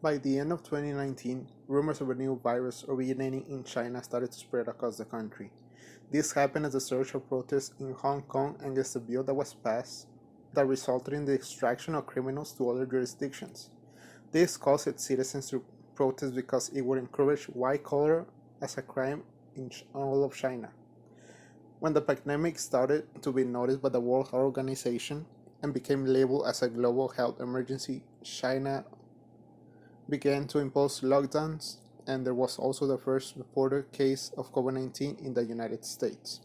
By the end of 2019, rumors of a new virus originating in China started to spread across the country. This happened as a surge of protests in Hong Kong against a bill that was passed that resulted in the extraction of criminals to other jurisdictions. This caused its citizens to protest because it would encourage white collar as a crime in all of China. When the pandemic started to be noticed by the World Health Organization and became labeled as a global health emergency, China began to impose lockdowns, and there was also the first reported case of COVID 19 in the United States.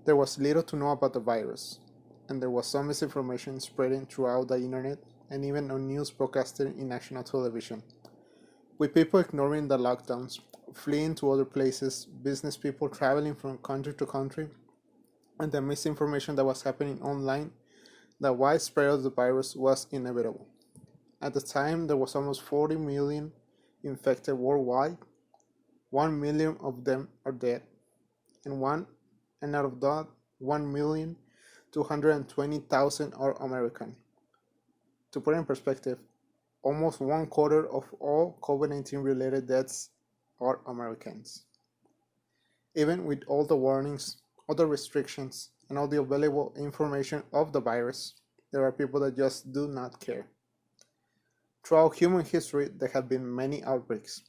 There was little to know about the virus, and there was some misinformation spreading throughout the internet and even on news broadcasted in national television. With people ignoring the lockdowns, fleeing to other places, business people traveling from country to country, and the misinformation that was happening online, the widespread of the virus was inevitable. At the time, there was almost 40 million infected worldwide. 1 million of them are dead, and out of that, 1,220,000 are American. To put in perspective, almost one quarter of all COVID 19 related deaths are Americans. Even with all the warnings, all the restrictions, and all the available information of the virus, there are people that just do not care. Throughout human history, there have been many outbreaks.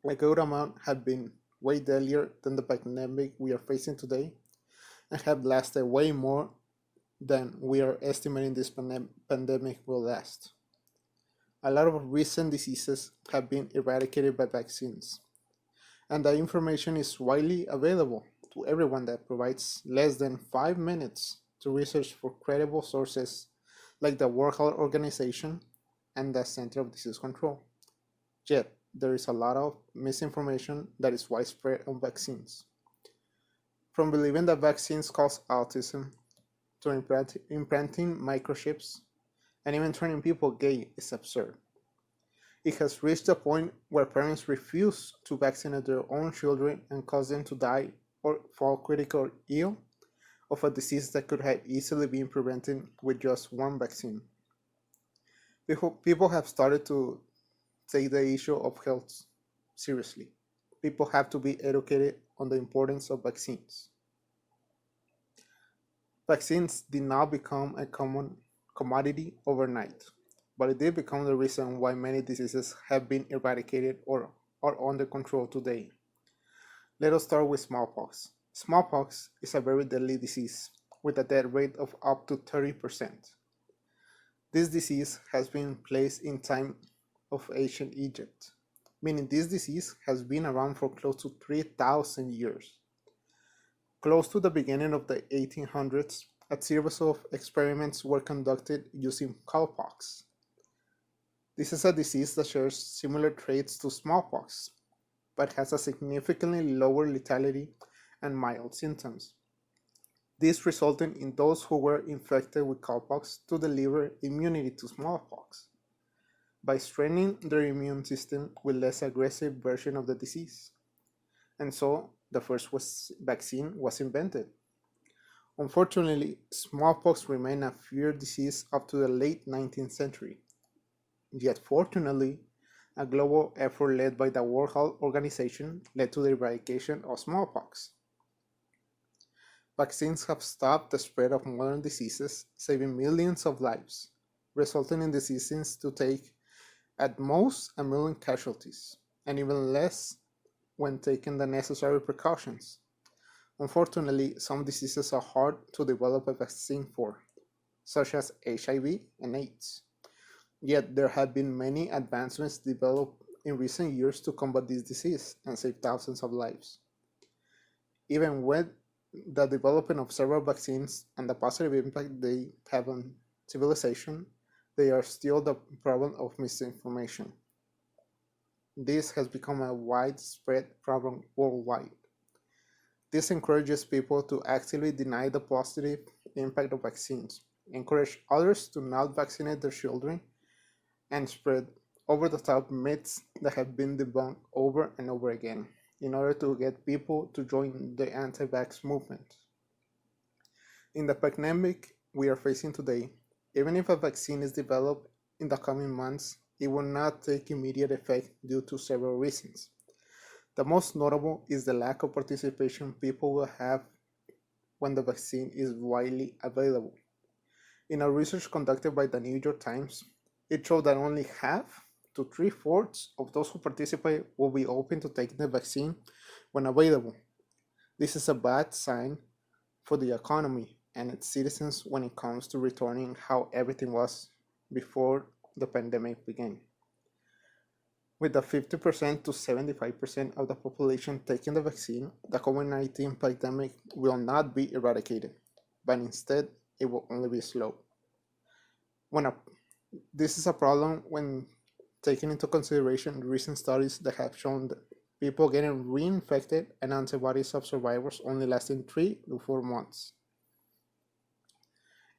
A good amount have been way deadlier than the pandemic we are facing today and have lasted way more than we are estimating this pandemic will last. A lot of recent diseases have been eradicated by vaccines, and the information is widely available to everyone that provides less than 5 minutes to research for credible sources like the World Health Organization and the Center of Disease Control. Yet, there is a lot of misinformation that is widespread on vaccines. From believing that vaccines cause autism to implanting microchips and even turning people gay is absurd. It has reached a point where parents refuse to vaccinate their own children and cause them to die or fall critically ill of a disease that could have easily been prevented with just one vaccine. People have started to take the issue of health seriously. People have to be educated on the importance of vaccines. Vaccines did not become a common commodity overnight, but it did become the reason why many diseases have been eradicated or are under control today. Let us start with smallpox. Smallpox is a very deadly disease with a death rate of up to 30%. This disease has been placed in time of ancient Egypt, meaning this disease has been around for close to 3,000 years. Close to the beginning of the 1800s, a series of experiments were conducted using cowpox. This is a disease that shares similar traits to smallpox, but has a significantly lower lethality and mild symptoms. This resulted in those who were infected with cowpox to deliver immunity to smallpox by straining their immune system with less aggressive version of the disease. And so the first vaccine was invented. Unfortunately, smallpox remained a feared disease up to the late 19th century. Yet fortunately, a global effort led by the World Health Organization led to the eradication of smallpox. Vaccines have stopped the spread of modern diseases, saving millions of lives, resulting in diseases to take at most a million casualties, and even less when taking the necessary precautions. Unfortunately, some diseases are hard to develop a vaccine for, such as HIV and AIDS. Yet there have been many advancements developed in recent years to combat this disease and save thousands of lives. Even with the development of several vaccines and the positive impact they have on civilization, they are still the problem of misinformation. This has become a widespread problem worldwide. This encourages people to actively deny the positive impact of vaccines, encourage others to not vaccinate their children, and spread over the top myths that have been debunked over and over again in order to get people to join the anti vax movement. In the pandemic we are facing today, even if a vaccine is developed in the coming months, it will not take immediate effect due to several reasons. The most notable is the lack of participation people will have when the vaccine is widely available. In a research conducted by the New York Times, it showed that only half to three-fourths of those who participate will be open to taking the vaccine when available. This is a bad sign for the economy and its citizens when it comes to returning how everything was before the pandemic began. With the 50% to 75% of the population taking the vaccine, the COVID-19 pandemic will not be eradicated, but instead it will only be slow. When a, this is a problem when taking into consideration recent studies that have shown that people getting reinfected and antibodies of survivors only lasting 3 to 4 months.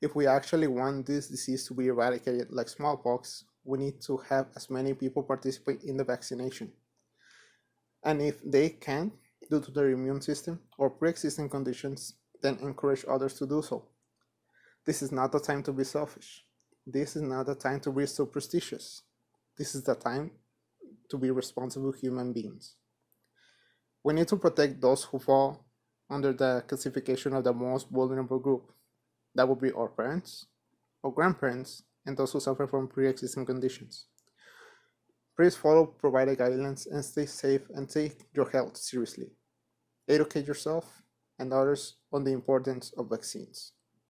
If we actually want this disease to be eradicated like smallpox, we need to have as many people participate in the vaccination. And if they can't, due to their immune system or pre-existing conditions, then encourage others to do so. This is not the time to be selfish. This is not the time to be superstitious. This is the time to be responsible human beings. We need to protect those who fall under the classification of the most vulnerable group. That would be our parents, our grandparents, and those who suffer from pre-existing conditions. Please follow provided guidelines and stay safe and take your health seriously. Educate yourself and others on the importance of vaccines.